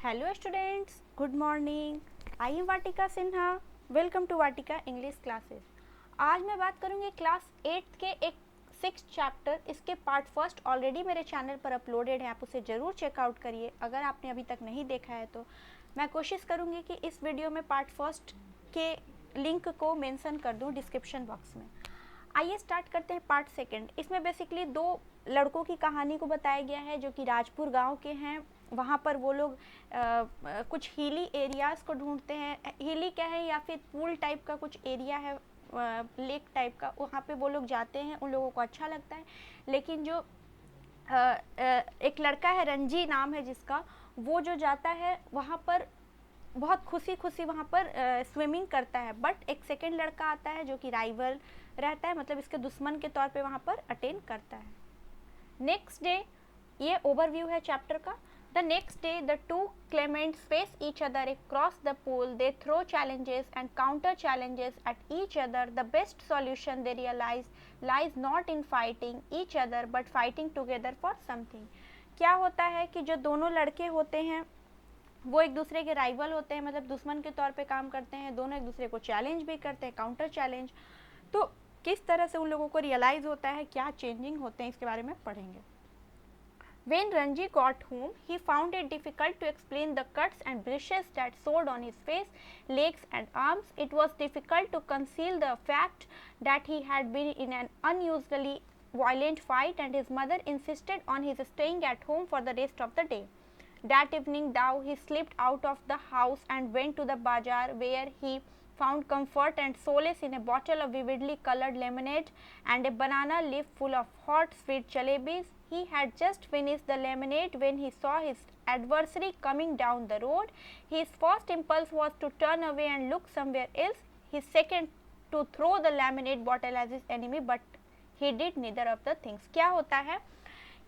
Hello students, good morning. I am Vatika Sinha. Welcome to Vatika English classes. आज मैं बात करूँगी class 8 के एक 6 चैप्टर, इसके पार्ट फर्स्ट ऑलरेडी मेरे चैनल पर अपलोडेड है, आप उसे ज़रूर चेकआउट करिए। अगर आपने अभी तक नहीं देखा है तो मैं कोशिश करूँगी कि इस वीडियो में पार्ट फर्स्ट के लिंक को मेंशन कर दूँ डिस्क्रिप्शन बॉक्स में। आइए स्टार्ट करते हैं पार्ट सेकंड। इसमें बेसिकली दो लड़कों की कहानी को बताया गया है जो कि राजपुर गांव के हैं। वहाँ पर वो लोग कुछ हिली एरियाज़ को ढूंढते हैं। हिली क्या है या फिर पूल टाइप का कुछ एरिया है, लेक टाइप का, वहाँ पे वो लोग जाते हैं। उन लोगों को अच्छा लगता है, लेकिन जो एक लड़का है, रंजी नाम है जिसका, वो जो जाता है वहाँ पर बहुत खुशी खुशी वहाँ पर स्विमिंग करता है। बट एक सेकेंड लड़का आता है जो कि राइवल रहता है, मतलब इसके दुश्मन के तौर पे वहाँ पर अटेंड करता है। नेक्स्ट डे, ये ओवरव्यू है चैप्टर का। The next day, the two claimants face each other across the pool. They throw challenges and counter challenges at each other. The best solution they realize lies not in fighting each other but fighting together for something. क्या होता है कि जो दोनों लड़के होते हैं वो एक दूसरे के राइवल होते हैं, मतलब दुश्मन के तौर पे काम करते हैं। दोनों एक दूसरे को चैलेंज भी करते हैं, काउंटर चैलेंज। तो किस तरह से उन लोगों को रियलाइज़ होता है, क्या चेंजिंग होते हैं, इसके बारे में पढ़ेंगे। When Ranji got home, he found it difficult to explain the cuts and blemishes that showed on his face, legs and arms. It was difficult to conceal the fact that he had been in an unusually violent fight, and his mother insisted on his staying at home for the rest of the day. That evening, though, he slipped out of the house and went to the bazaar, where he found comfort and solace in a bottle of vividly colored lemonade and a banana leaf full of hot sweet jalebis. He had just finished the lemonade when he saw his adversary coming down the road. His first impulse was to turn away and look somewhere else. His second, to throw the lemonade bottle as his enemy, but he did neither of the things. क्या होता है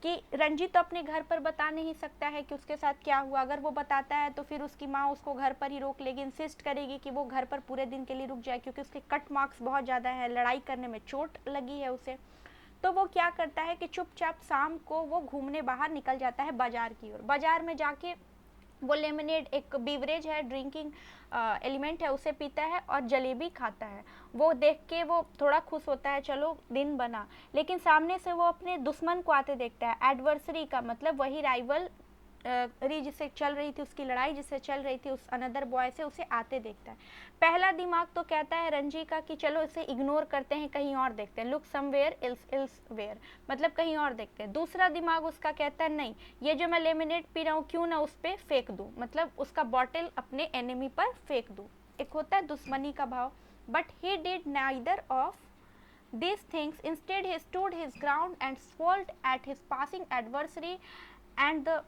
कि रंजीत तो अपने घर पर बता नहीं सकता है कि उसके साथ क्या हुआ। अगर वो बताता है तो फिर उसकी माँ उसको घर पर ही रोक लेगी, इंसिस्ट करेगी कि वो घर पर पूरे दिन के लिए रुक जाए, क्योंकि उसके कट मार्क्स बहुत ज़्यादा है, लड़ाई करने में चोट लगी है उसे। तो वो क्या करता है कि चुपचाप शाम को वो घूमने बाहर निकल जाता है बाजार की ओर। बाजार में जाके वो लेमनेड, एक बीवरेज है, ड्रिंकिंग एलिमेंट है, उसे पीता है और जलेबी खाता है। वो देख के वो थोड़ा खुश होता है, चलो दिन बना। लेकिन सामने से वो अपने दुश्मन को आते देखता है, एडवर्सरी का मतलब वही राइवल जिससे चल रही थी, उसकी लड़ाई जिससे चल रही थी, उस अनदर बॉय से उसे आते देखता है। पहला दिमाग तो कहता है रंजी का कि चलो इसे इग्नोर करते हैं, कहीं और देखते हैं, लुक समवेयर एल्स वेयर, मतलब कहीं और देखते हैं। दूसरा दिमाग उसका कहता है नहीं, ये जो मैं लेमिनेट पी रहा हूँ क्यों ना उस पर फेंक दूँ, मतलब उसका बॉटल अपने एनिमी पर फेंक दूँ। एक होता है दुश्मनी का भाव। But he did neither of these things. Instead, he stood his ground and swore at his passing adversary, and the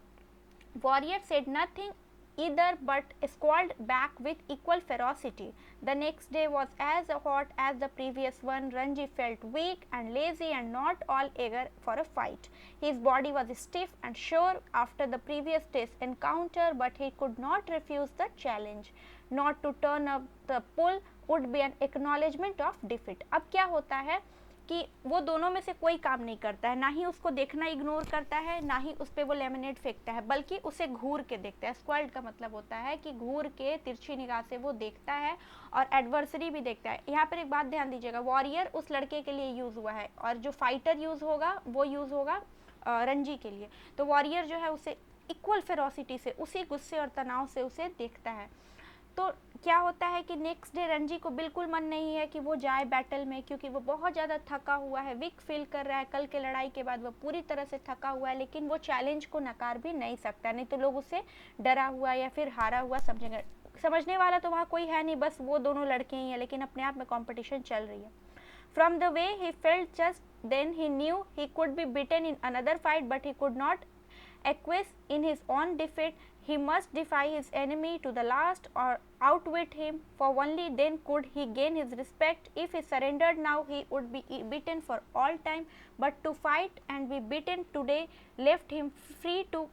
warrior said nothing either but squalled back with equal ferocity. The next day was as hot as the previous one. Ranji felt weak and lazy and not all eager for a fight. His body was stiff and sore after the previous day's encounter, but he could not refuse the challenge. Not to turn up the pull would be an acknowledgement of defeat. अब क्या होता है कि वो दोनों में से कोई काम नहीं करता है, ना ही उसको देखना इग्नोर करता है, ना ही उस पर वो लेमिनेट फेंकता है, बल्कि उसे घूर के देखता है। स्क्वाल्ड का मतलब होता है कि घूर के तिरछी निगाह से वो देखता है और एडवर्सरी भी देखता है। यहाँ पर एक बात ध्यान दीजिएगा, वॉरियर उस लड़के के लिए यूज़ हुआ है और जो फाइटर यूज़ होगा वो यूज़ होगा रंजी के लिए। तो वॉरियर जो है उसे इक्वल फेरोसिटी से, उसी गुस्से और तनाव से उसे देखता है। तो क्या होता है कि नेक्स्ट डे रंजी को बिल्कुल मन नहीं है कि वो जाए बैटल में, क्योंकि वो बहुत ज़्यादा थका हुआ है, वीक फील कर रहा है। कल के लड़ाई के बाद वो पूरी तरह से थका हुआ है, लेकिन वो चैलेंज को नकार भी नहीं सकता, नहीं तो लोग उसे डरा हुआ या फिर हारा हुआ समझेंगे। समझने वाला तो वहाँ कोई है नहीं, बस वो दोनों लड़के ही हैं, लेकिन अपने आप में कॉम्पिटिशन चल रही है। From the way he felt just then, he knew he could be beaten in another fight, but he could not acquiesce in his own defeat. He must defy his enemy to the last or outwit him, for only then could he gain his respect. If he surrendered now, he would be beaten for all time. But to fight and be beaten today left him free to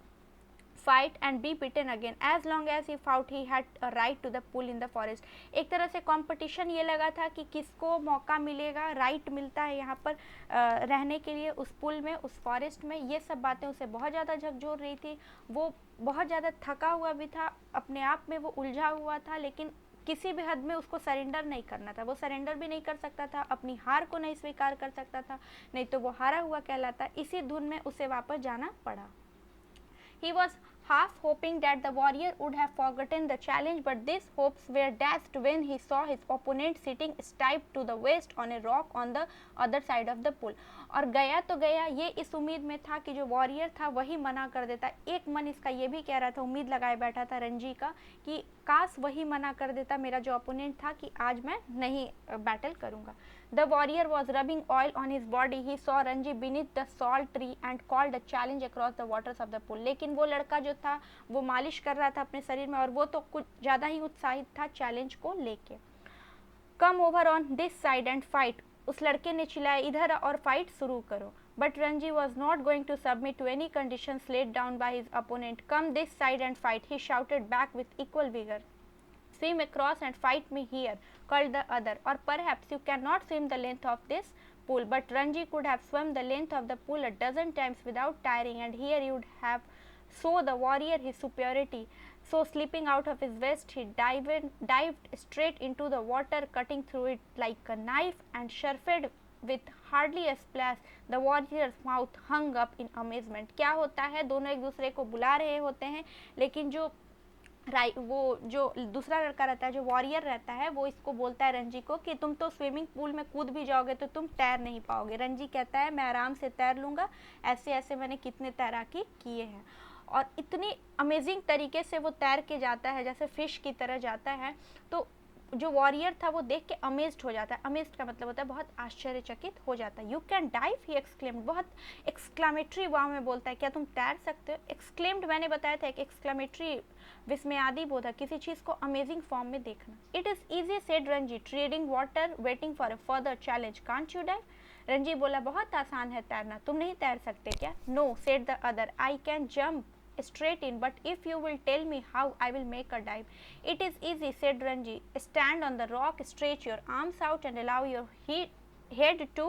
fight and be beaten again. As long as he fought, he had a right to the pool in the forest. एक तरह से competition ये लगा था कि किसको मौका मिलेगा, राइट मिलता है यहाँ पर रहने के लिए उस पुल में, उस फॉरेस्ट में। ये सब बातें उसे बहुत ज़्यादा झकझोर रही थी। वो बहुत ज़्यादा थका हुआ भी था, अपने आप में वो उलझा हुआ था, लेकिन किसी भी हद में उसको सरेंडर नहीं करना था। वो सरेंडर भी नहीं कर सकता था, अपनी हार को नहीं स्वीकार कर सकता था, नहीं तो वो हारा हुआ कहलाता। इसी धुन में उसे वापस जाना पड़ा। He was half hoping that the warrior would have forgotten the challenge, but these hopes were dashed when he saw his opponent sitting stiff to the waist on a rock on the other side of the pool. और गया तो गया, ये इस उम्मीद में था कि जो वॉरियर था वही मना कर देता। एक मन इसका ये भी कह रहा था, उम्मीद लगाए बैठा था रणजी का, कि काश वही मना कर देता मेरा जो अपोनेंट था, कि आज मैं नहीं बैटल करूंगा। The warrior was rubbing oil on his body. He saw Ranji beneath the salt tree and called a challenge across the waters of the pool. लेकिन वो लड़का जो था वो मालिश कर रहा था अपने शरीर में, और वो तो कुछ ज़्यादा ही उत्साहित था चैलेंज को लेके। Come over on this side and fight. उस लड़के ने चिल्लाया, इधर और फाइट शुरू करो। But Ranji was not going to submit to any conditions laid down by his opponent. Come this side and fight, he shouted back with equal vigor. Swim across and fight me here, called the other. Or perhaps you cannot swim the length of this pool. But Ranji could have swum the length of the pool a dozen times without tiring, and here he would have shown the warrior his superiority. So slipping out of his vest, he dived straight into the water, cutting through it like a knife, and surfed with hardly a splash. The warrior's mouth hung up in amazement. क्या होता है, दोनों एक दूसरे को बुला रहे होते हैं, लेकिन जो वो जो दूसरा लड़का रहता है, जो वॉरियर रहता है, वो इसको बोलता है रणजी को कि तुम तो स्विमिंग पूल में कूद भी जाओगे तो तुम तैर नहीं पाओगे। रणजी कहता है मैं आराम से तैर लूँगा, ऐसे ऐसे मैंने कितने तैराकी किए हैं। और इतनी अमेजिंग तरीके से वो तैर के जाता है, जैसे फिश की तरह जाता है। तो जो वॉरियर था वो देख के अमेज्ड हो जाता है। अमेज्ड का मतलब होता है बहुत आश्चर्यचकित हो जाता है। You can dive, he exclaimed, बहुत एक्सक्लामेटरी वाव में बोलता है, क्या तुम तैर सकते हो। एक्सक्लेम्ड मैंने बताया था, एक एक्सक्लामेटरी विस्मयादि बोधा, किसी चीज़ को अमेजिंग फॉर्म में देखना। It is easy said Ranji, trading water waiting for a further challenge, can't you dive. Ranji बोला बहुत आसान है तैरना, तुम नहीं तैर सकते क्या। No said the other, I can jump straight in, but if you will tell me how, I will make a dive. It is easy, said Ranji. Stand on the rock, stretch your arms out and allow your head to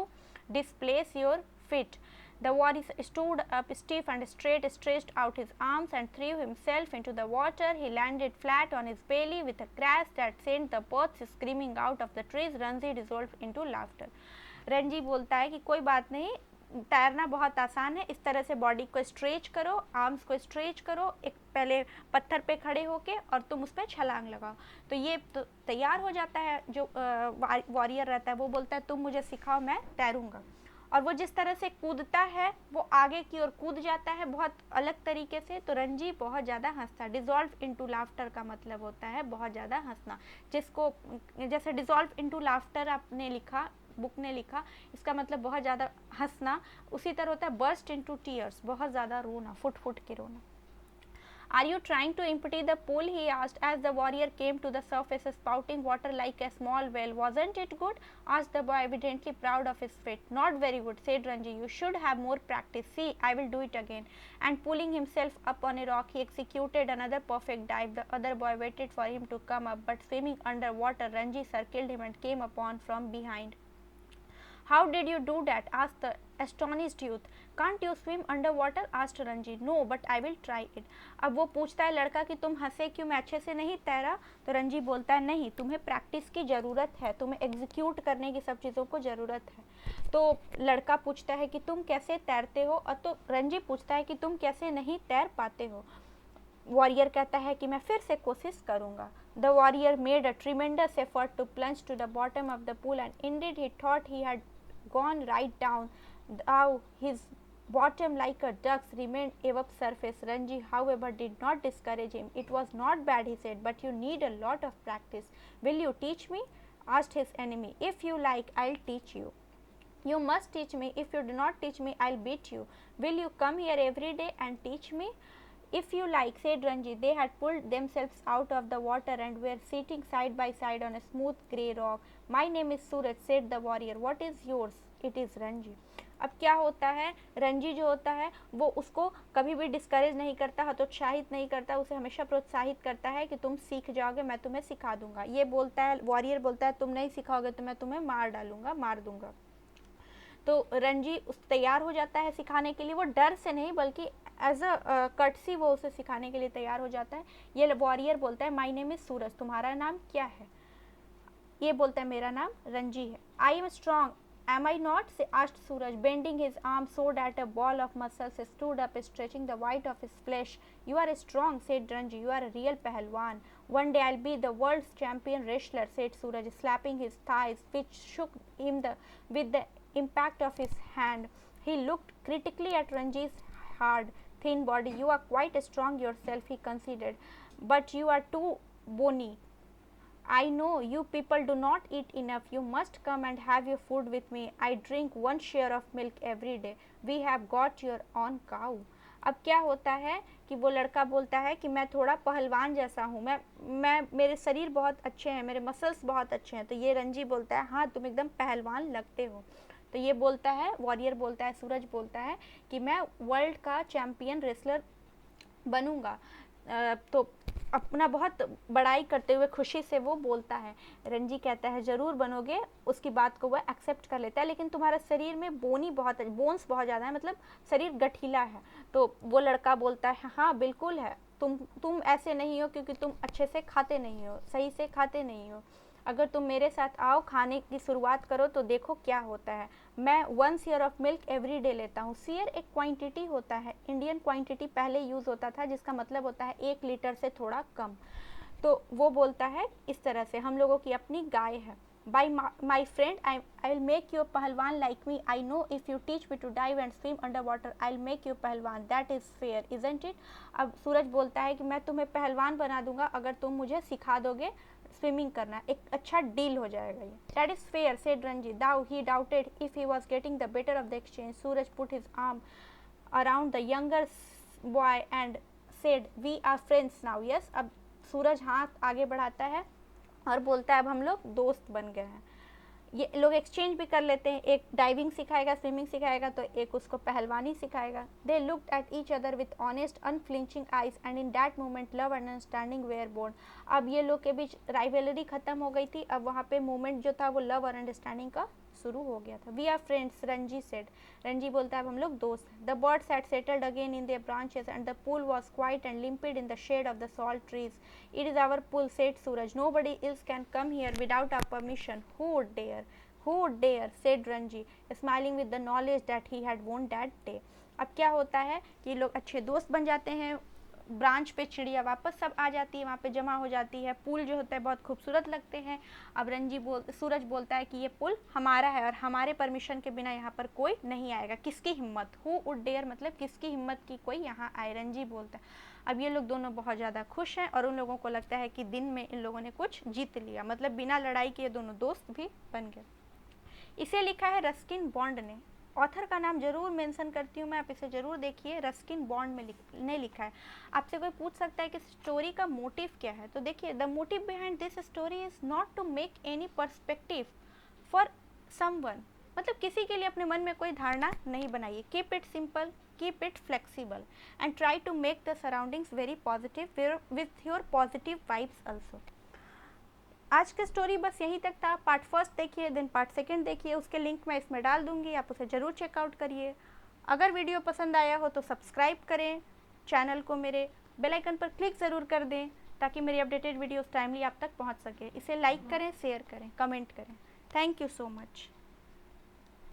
displace your feet. The warrior stood up stiff and straight, stretched out his arms and threw himself into the water. He landed flat on his belly with a crash that sent the birds screaming out of the trees. Ranji dissolved into laughter. Ranji बोलता है कि कोई बात नहीं, तैरना बहुत आसान है। इस तरह से बॉडी को स्ट्रेच करो, आर्म्स को स्ट्रेच करो, एक पहले पत्थर पे खड़े होके और तुम उस पर छलांग लगाओ, तो ये तो तैयार हो जाता है। जो वॉरियर रहता है वो बोलता है तुम मुझे सिखाओ, मैं तैरूंगा। और वो जिस तरह से कूदता है, वो आगे की ओर कूद जाता है बहुत अलग तरीके से। तो रणजी बहुत ज़्यादा हंसता है। डिज़ोल्व इनटू लाफ्टर का मतलब होता है बहुत ज़्यादा हंसना, जिसको जैसे डिज़ोल्व इनटू लाफ्टर आपने लिखा, बुक ने लिखा, इसका मतलब बहुत ज़्यादा हंसना। उसी तरह होता है बर्स्ट इनटू टीयर्स, बहुत ज़्यादा रोना, फुट फुट के रोना। Are you trying to empty the pool? He asked as the warrior came to the surface, spouting water like a small whale. Wasn't it good? Asked the boy, evidently proud of his feat. Not very good, said Ranji. You should have more practice. See, I will do it again. And pulling himself up on a rock, he executed another perfect dive. The other boy waited for him to come up, but swimming underwater, Ranji circled him and came upon from behind. How did you do that? Asked the astonished youth. Can't you swim underwater? Asked Ranji. No, but I will try it. अब वो पूछता है लड़का कि तुम हंसे क्यों, मैं अच्छे से नहीं तैरा। तो रंजी बोलता है नहीं, तुम्हें प्रैक्टिस की ज़रूरत है, तुम्हें एग्जीक्यूट करने की सब चीज़ों को ज़रूरत है। तो लड़का पूछता है कि तुम कैसे तैरते हो, और तो रंजी पूछता है कि तुम कैसे नहीं तैर पाते हो। वॉरियर कहता है कि मैं फिर से कोशिश करूंगा। The warrior made a tremendous effort to plunge to the bottom of the pool and indeed he thought he had gone right down. Now his bottom like a duck's remained above surface. Ranji, however, did not discourage him. It was not bad, he said, but you need a lot of practice. Will you teach me? Asked his enemy. If you like, I'll teach you. You must teach me. If you do not teach me, I'll beat you. Will you come here every day and teach me? If you like, said Ranji. They had pulled themselves out of the water and were sitting side by side on a smooth grey rock. My name is Suraj, said the warrior. What is yours? It is Ranji. अब क्या होता है, रंजी जो होता है वो उसको कभी भी डिस्करेज नहीं करता, हतोत्साहित नहीं करता, उसे हमेशा प्रोत्साहित करता है कि तुम सीख जाओगे, मैं तुम्हें सिखा दूंगा। ये बोलता है, वॉरियर बोलता है तुम नहीं सिखाओगे तो मैं तुम्हें मार डालूंगा, मार दूंगा। तो रंजी उस तैयार हो जाता है सिखाने के लिए। वो डर से नहीं बल्कि एज अ कर्टसी वो उसे सिखाने के लिए तैयार हो जाता है। ये वॉरियर बोलता है माई नेम इज सूरज, तुम्हारा नाम क्या है? ये बोलता है मेरा नाम रंजी है। I am strong am I not? asked Suraj, bending his arm so that a ball of muscles stood up, stretching the white of his flesh. You are strong, said Ranji. You are a real Pahalwan. One day I'll be the world's champion wrestler, said Suraj, slapping his thighs, which shook him with the impact of his hand. He looked critically at Ranji's hard, thin body. You are quite strong yourself, he conceded, but you are too bony. I know you people do not eat enough. You must come and have your food with me. I drink 1 share of milk every day. We have got your own cow. अब क्या होता है कि वो लड़का बोलता है कि मैं थोड़ा पहलवान जैसा हूँ, मैं मेरे शरीर बहुत अच्छे हैं, मेरे मसल्स बहुत अच्छे हैं। तो ये रंजी बोलता है हाँ तुम एकदम पहलवान लगते हो। तो ये बोलता है, वॉरियर बोलता है, सूरज बोलता है कि मैं वर्ल्ड का चैम्पियन रेसलर बनूंगा। तो अपना बहुत बड़ाई करते हुए खुशी से वो बोलता है। रंजी कहता है ज़रूर बनोगे, उसकी बात को वह एक्सेप्ट कर लेता है, लेकिन तुम्हारा शरीर में बोन्स बहुत ज़्यादा है, मतलब शरीर गठीला है। तो वो लड़का बोलता है हाँ बिल्कुल है, तुम ऐसे नहीं हो क्योंकि तुम अच्छे से खाते नहीं हो, सही से खाते नहीं हो। अगर तुम मेरे साथ आओ, खाने की शुरुआत करो तो देखो क्या होता है। मैं 1 share of milk every day लेता हूँ। शेयर एक क्वांटिटी होता है, इंडियन क्वांटिटी पहले यूज़ होता था, जिसका मतलब होता है 1 लीटर से थोड़ा कम। तो वो बोलता है इस तरह से हम लोगों की अपनी गाय है। By my friend, I will make you a पहलवान like me. I know if you teach me to dive and swim underwater, I'll make you पहलवान. That is fair, isn't it? अब सूरज बोलता है कि मैं तुम्हें पहलवान बना दूंगा अगर तुम मुझे सिखा दोगे स्विमिंग करना, एक अच्छा डील हो जाएगा ये। That is fair, said Ranji. Though he doubted if he was getting the better of the exchange, Suraj put his arm around the younger boy and said, "We are friends now." Yes, अब सूरज हाथ आगे बढ़ाता है और बोलता है अब हम लोग दोस्त बन गए हैं। ये लोग एक्सचेंज भी कर लेते हैं, एक डाइविंग सिखाएगा, स्विमिंग सिखाएगा, तो एक उसको पहलवानी सिखाएगा। They looked at each other with honest unflinching eyes and in that moment love and understanding were born. अब ये लोग के बीच राइवलरी खत्म हो गई थी, अब वहाँ पे मोमेंट जो था वो लव और अंडरस्टैंडिंग का शुरू हो गया था। We are friends, Ranji said. Ranji बोलता है अब हम लोग दोस्त हैं। The birds had settled again in their branches and the pool was quiet and limpid in the shade of the salt trees. It is our pool, said Suraj. Nobody else can come here without our permission. Who would dare? Who would dare? said Ranji, smiling with the knowledge that he had won that day. अब क्या होता है कि लोग अच्छे दोस्त बन जाते हैं, ब्रांच पे चिड़िया वापस सब आ जाती है, वहाँ पे जमा हो जाती है, पुल जो होता है बहुत खूबसूरत लगते हैं। अब सूरज बोलता है कि ये पुल हमारा है और हमारे परमिशन के बिना यहाँ पर कोई नहीं आएगा। किसकी हिम्मत? हु वुड डेयर मतलब किसकी हिम्मत की कोई यहाँ आए, रंजी बोलता है। अब ये लोग दोनों बहुत ज़्यादा खुश हैं और उन लोगों को लगता है कि दिन में इन लोगों ने कुछ जीत लिया, मतलब बिना लड़ाई के ये दोनों दोस्त भी बन गए। इसे लिखा है रस्किन बॉन्ड ने। ऑथर का नाम जरूर मेंशन करती हूँ मैं, आप इसे जरूर देखिए, रस्किन बॉन्ड में ने लिखा है। आपसे कोई पूछ सकता है कि स्टोरी का मोटिव क्या है, तो देखिए the motive behind this story is not to make any perspective for someone, मतलब किसी के लिए अपने मन में कोई धारणा नहीं बनाइए। Keep it simple, keep it flexible and try to make the surroundings very positive with your positive vibes also. आज का स्टोरी बस यहीं तक था। पार्ट फर्स्ट देखिए, देन पार्ट सेकंड देखिए, उसके लिंक मैं इसमें डाल दूंगी, आप उसे ज़रूर चेकआउट करिए। अगर वीडियो पसंद आया हो तो सब्सक्राइब करें चैनल को, मेरे बेल आइकन पर क्लिक ज़रूर कर दें ताकि मेरी अपडेटेड वीडियोस टाइमली आप तक पहुंच सके। इसे लाइक करें, शेयर करें, कमेंट करें। Thank you so much.